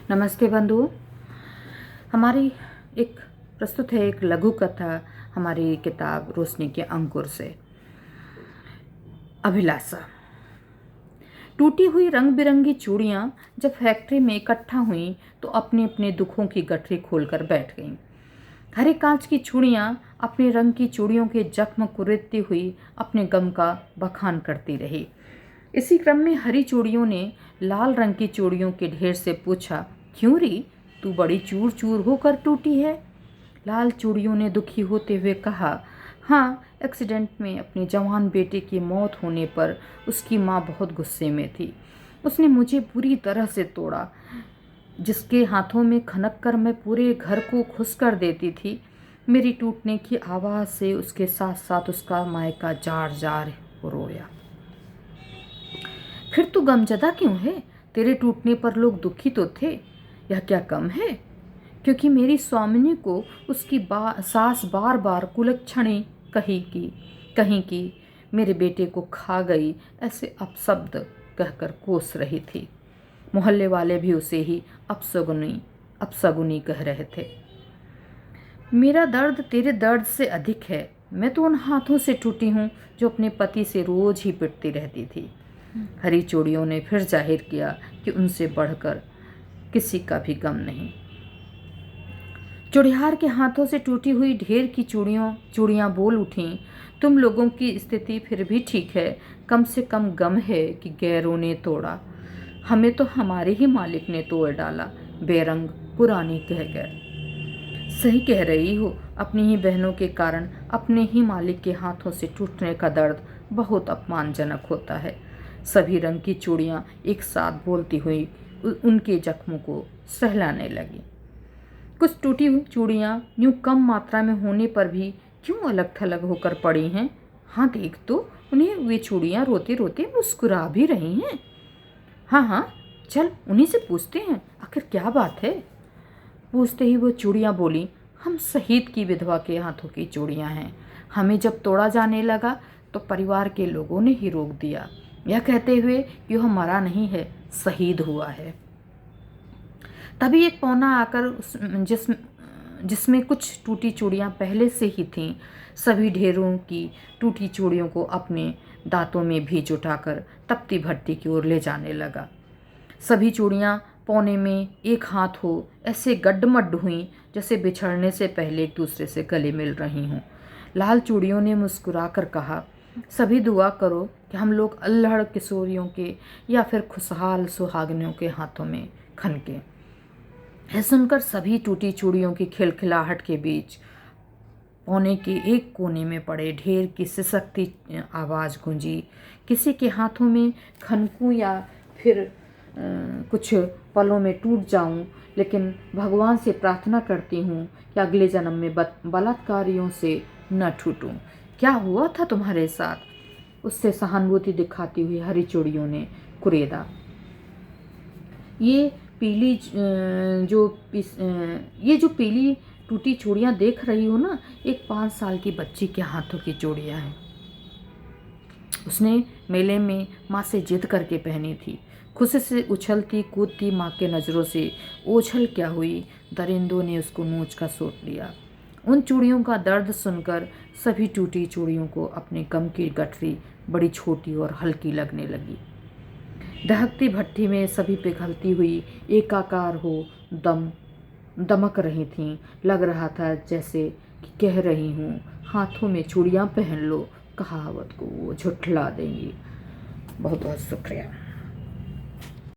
नमस्ते बंधुओं। हमारी एक प्रस्तुत है एक लघु कथा हमारी किताब रोशनी के अंकुर से। अभिलाषा। टूटी हुई रंग बिरंगी चूड़ियाँ जब फैक्ट्री में इकट्ठा हुईं तो अपने अपने दुखों की गठरी खोलकर बैठ गईं। हरे कांच की चूड़ियाँ अपने रंग की चूड़ियों के जख्म कुरेदती हुई अपने गम का बखान करती रही। इसी क्रम में हरी चूड़ियों ने लाल रंग की चूड़ियों के ढेर से पूछा, क्यों री, तू बड़ी चूर चूर होकर टूटी है? लाल चूड़ियों ने दुखी होते हुए कहा, हाँ, एक्सीडेंट में अपने जवान बेटे की मौत होने पर उसकी माँ बहुत गुस्से में थी। उसने मुझे बुरी तरह से तोड़ा। जिसके हाथों में खनक कर मैं पूरे घर को खुश कर देती थी, मेरी टूटने की आवाज़ से उसके साथ साथ उसका मायका जार जार रोया। फिर तू गमजदा क्यों है? तेरे टूटने पर लोग दुखी तो थे, यह क्या कम है? क्योंकि मेरी स्वामिनी को उसकी सास बार बार कुलक्षणी कहीं की मेरे बेटे को खा गई, ऐसे अपशब्द कहकर कोस रही थी। मोहल्ले वाले भी उसे ही अपशगुनी कह रहे थे। मेरा दर्द तेरे दर्द से अधिक है। मैं तो उन हाथों से टूटी हूँ जो अपने पति से रोज ही पिटती रहती थी। हरी चूड़ियों ने फिर जाहिर किया कि उनसे बढ़कर किसी का भी गम नहीं। चूड़िहार के हाथों से टूटी हुई ढेर की चूड़ियाँ बोल उठीं, तुम लोगों की स्थिति फिर भी ठीक है, कम से कम गम है कि गैरों ने तोड़ा। हमें तो हमारे ही मालिक ने तोड़ डाला, बेरंग पुरानी कह कर। सही कह रही हो, अपनी ही बहनों के कारण अपने ही मालिक के हाथों से टूटने का दर्द बहुत अपमानजनक होता है। सभी रंग की चूड़ियाँ एक साथ बोलती हुई उनके जख्मों को सहलाने लगी। कुछ टूटी हुई चूड़ियाँ यूँ कम मात्रा में होने पर भी क्यों अलग थलग होकर पड़ी हैं? हाँ देख तो, उन्हें वे चूड़ियाँ रोते रोते मुस्कुरा भी रही हैं। हाँ हाँ, चल उन्हीं से पूछते हैं, आखिर क्या बात है। पूछते ही वो चूड़ियाँ बोली, हम शहीद की विधवा के हाथों की चूड़ियाँ हैं। हमें जब तोड़ा जाने लगा तो परिवार के लोगों ने ही रोक दिया, यह कहते हुए कि वह मरा नहीं है, शहीद हुआ है। तभी एक पौना आकर जिसमें कुछ टूटी चूड़ियाँ पहले से ही थीं, सभी ढेरों की टूटी चूड़ियों को अपने दांतों में भी जुटाकर तपती भट्टी की ओर ले जाने लगा। सभी चूड़ियाँ पौने में एक हाथ हो ऐसे गड्ढमड्ढ हुईं जैसे बिछड़ने से पहले एक दूसरे से गले मिल रही हों। लाल चूड़ियों ने मुस्कुराकर कहा, सभी दुआ करो कि हम लोग अल्हड़ किशोरियों के या फिर खुशहाल सुहागनियों के हाथों में खनके। यह सुनकर सभी टूटी चूड़ियों की खिलखिलाहट के बीच पौने के एक कोने में पड़े ढेर की सिसकती आवाज़ गूंजी, किसी के हाथों में खनकूं या फिर कुछ पलों में टूट जाऊं, लेकिन भगवान से प्रार्थना करती हूँ कि अगले जन्म में बलात्कारियों से न टूटूं। क्या हुआ था तुम्हारे साथ? उससे सहानुभूति दिखाती हुई हरी चूड़ियों ने कुरेदा। ये जो पीली टूटी चूड़ियाँ देख रही हो ना, एक 5 साल की बच्ची के हाथों की चूड़ियाँ हैं। उसने मेले में माँ से जिद करके पहनी थी। खुशी से उछलती कूदती माँ के नज़रों से ओझल क्या हुई, दरिंदों ने उसको नोच का सोच लिया। उन चूड़ियों का दर्द सुनकर सभी टूटी चूड़ियों को अपने गम की गठरी बड़ी छोटी और हल्की लगने लगी। दहकती भट्टी में सभी पिघलती हुई एकाकार हो दमक रही थीं। लग रहा था जैसे कि कह रही हूँ, हाथों में चूड़ियाँ पहन लो, कहावत को वो झुठला देंगी। बहुत बहुत शुक्रिया।